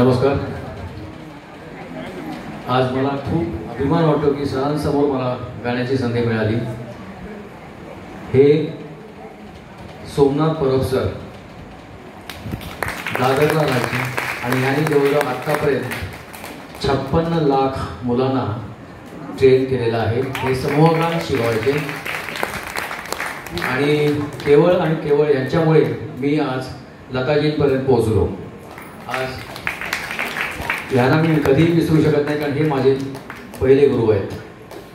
नमस्कार. आज मला खूप अभिमान वाटतो की सरांसमोर मला गाण्याची संधी मिळाली. हे सोमनाथ परब सर दादरला राहायचे आणि यांनी जवळजवळ आत्तापर्यंत 56 लाख मुलांना ट्रेन केलेलं आहे. हे समूहगान शिकवायचे आणि केवळ यांच्यामुळे मी आज लताजींपर्यंत पोहोचलो. आज यांना मी कधीही विसरू शकत नाही, कारण हे माझे पहिले गुरु आहेत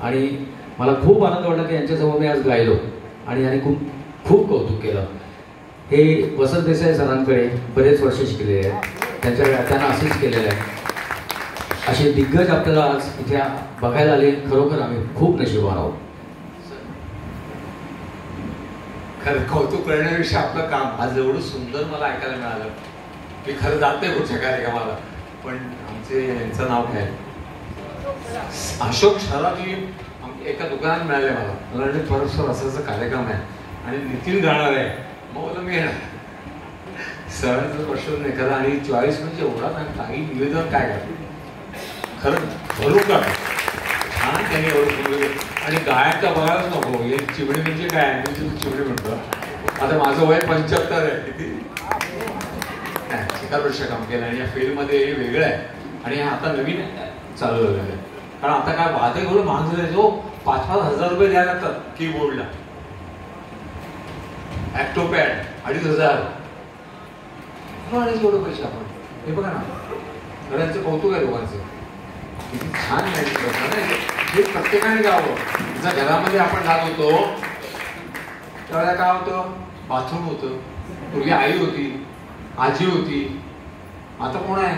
आणि मला खूप आनंद वाटला की यांच्यासमोर मी आज गायलो आणि यांनी खूप कौतुक केलं. हे वसंत देसाई सरांकडे बरेच वर्ष शिकलेले आहेत, त्यांना असेच केलेलं आहे. असे दिग्गज आपल्याला आज इथे बघायला आले, खरोखर आम्ही खूप नशीबवान आहोत. खरं कौतुक करण्याविषयी आपलं काम आज एवढं सुंदर मला ऐकायला मिळालं. मी खरं जात नाही पुढच्या कार्यक्रमाला, पण आमचे यांचं नाव काय अशोक शराजी एका दुकानात मिळाले मला म्हणजे परस्पर असाच कार्यक्रम आहे आणि नितीन गाणार आहे. मग मला मी येणार सरांचं प्रश्न नाही खरं आणि 24 म्हणजे एवढा काही निवेदन काय करतो खरं भरू का छान त्यांनी एवढं बोललं आणि गायकचा बघायलाच नको. हे चिमणी म्हणजे काय मी तुझी चिमणी म्हणतो. आता माझं वय 75 आहे. किती 4 वर्ष काम केलं आणि या फील्डमध्ये हे वेगळं आहे आणि आता नवीन चालू झालेलं आहे. कारण आता काय वाहतूक एवढं महाग झालं जो 5-5 हजार रुपये द्यायला लागतात कीबोर्डला. ॲक्टोपॅड 2,500 एवढे पैसे आपण हे बघा ना. घरांचं कौतुक आहे लोकांचं. किती छान आहे हे प्रत्येकाने गावं. जर घरामध्ये आपण जात होतो त्यावेळेला काय होतं बाथरूम होतं. पूर्वी आई होती, आजी होती, आता कोण आहे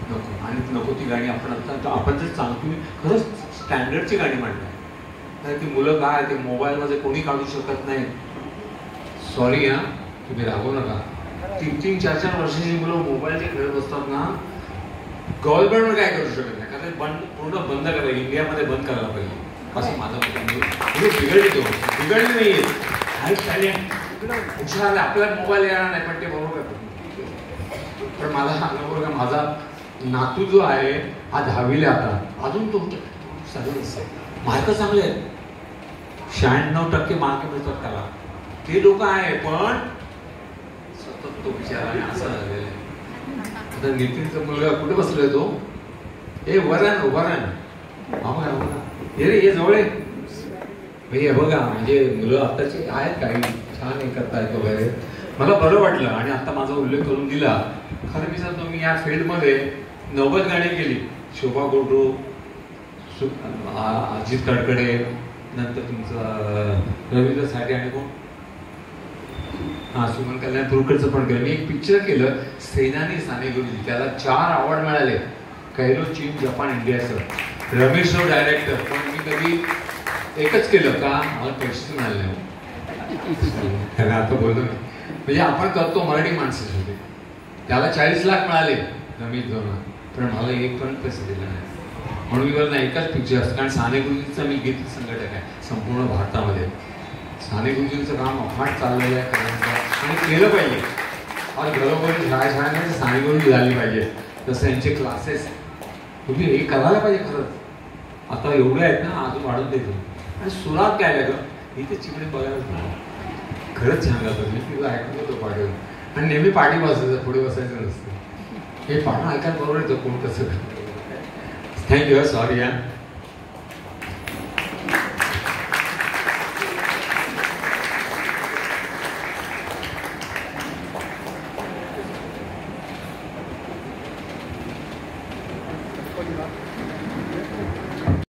नको. आणि नको ती गाणी आपण जर सांगतो खरंच स्टँडर्डची गाणी म्हणताय. ती मुलं काय ते मोबाईलमध्ये कोणी काढू शकत नाही. सॉरी हा तुम्ही रागवू नका. 3-3, 4-4 वर्षाची मुलं मोबाईलचे खेळत बसतात ना. गव्हर्नमेंटवर काय करू शकत नाही कारण पूर्ण बंद करायला इंडियामध्ये बंद करायला पाहिजे असं माझं बिघडली नाहीये. हुशार आपल्याला मोबाईल येणार नाही पण ते बरोबर करतो. पण माझा अनुभव का माझा नातू जो आहे हा 10वीला आता अजून तो सर्विस मार्क चांगले आहेत. 96% मार्क मिळतात त्याला. ते लोक आहे पण सतत तो विचार असं झालेलं आहे. आता नितीनचा मुलगा कुठे बसलोय तो हे वरण हे रे जवळ हे बघा म्हणजे मुलं आताची आहेत काही छान हे करतायत वगैरे. मला बरं वाटलं आणि आता माझा उल्लेख करून दिला. खरं मी सांगतो मी या फील्डमध्ये 90 गाणी केली. शोभा गोडरू, अजित कडकडे, नंतर तुमचं रवींद्र साठे आणि कोण सुमन कल्याण तुरकडचं पण केलं. मी एक पिक्चर केलं सेनानी सानेगुरुजी, त्याला 4 अवॉर्ड मिळाले. कैरो, चीन, जपान, इंडियाचं. रमेश राव डायरेक्टर. पण मी कधी एकच केलं का मला पैसेच मिळाले नाही. आता बोलतो मी म्हणजे आपण करतो मराठी माणसं होते. त्याला 40 लाख मिळाले रमेश जोना, पण मला एक पण पैसे दिला नाही. म्हणून मी ना एकाच पिक्चर असतं कारण सानेगुरुजीचा मी गीत संघटक आहे संपूर्ण भारतामध्ये. सानेगुरुजींचं काम अफाट चाललेलं आहे आणि केलं पाहिजे. आज घरोघरी शाळेमध्ये सानेगुरुजी झाली पाहिजे. तसं यांचे क्लासेस तुम्ही हे करायला पाहिजे. खरंच आता एवढे आहेत ना अजून वाढून देतो. आणि सुरात काय लागलं इथे चिकडे बघायलाच नाही. खरंच छान जातं. मी तिला ऐकलं होतं पाठवून आणि नेहमी पाठी बसायचं पुढे बसायचं नसतं. हे पाठवून ऐकायला बरोबर येतं कोण कसं. थँक्यू. सॉरी या